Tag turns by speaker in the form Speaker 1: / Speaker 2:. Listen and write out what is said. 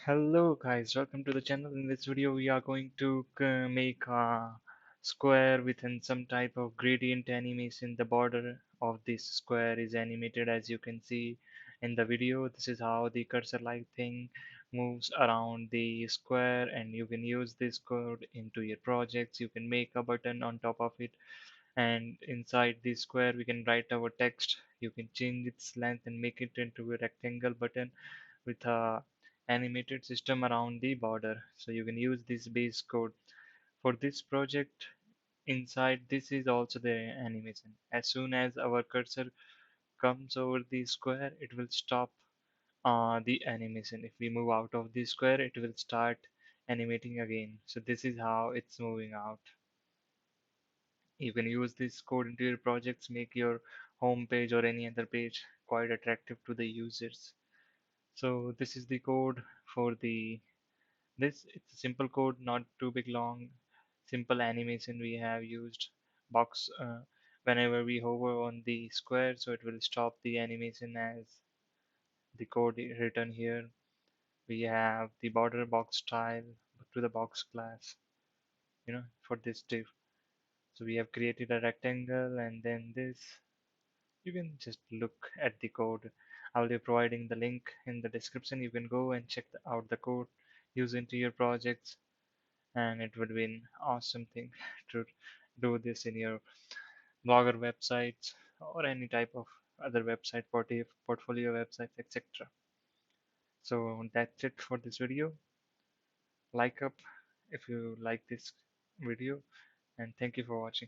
Speaker 1: Hello guys, welcome to the channel. In this video we are going to make a square within some type of gradient animation. The border of this square is animated as you can see in the video. This is how the cursor like thing moves around the square, and you can use this code into your projects. You can make a button on top of it, and inside the square we can write our text. You can change its length and make it into a rectangle button with a animated system around the border. So you can use this base code for this project. Inside this is also the animation. As soon as our cursor comes over the square, it will stop the animation. If we move out of the square, it will start animating again. So this is how it's moving out. You can use this code into your projects, make your home page or any other page quite attractive to the users. So this is the code for the this. It's a simple code, not too big long, simple animation we have used. Box whenever we hover on the square, so it will stop the animation as the code written here. We have the border box style to the box class, for this div. So we have created a rectangle, and then this. You can just look at the code. I'll be providing the link in the description. You can go and check out the code, use into your projects, and it would be an awesome thing to do this in your blogger websites or any type of other website, portfolio websites, etc. So that's it for this video. Like up if you like this video, and thank you for watching.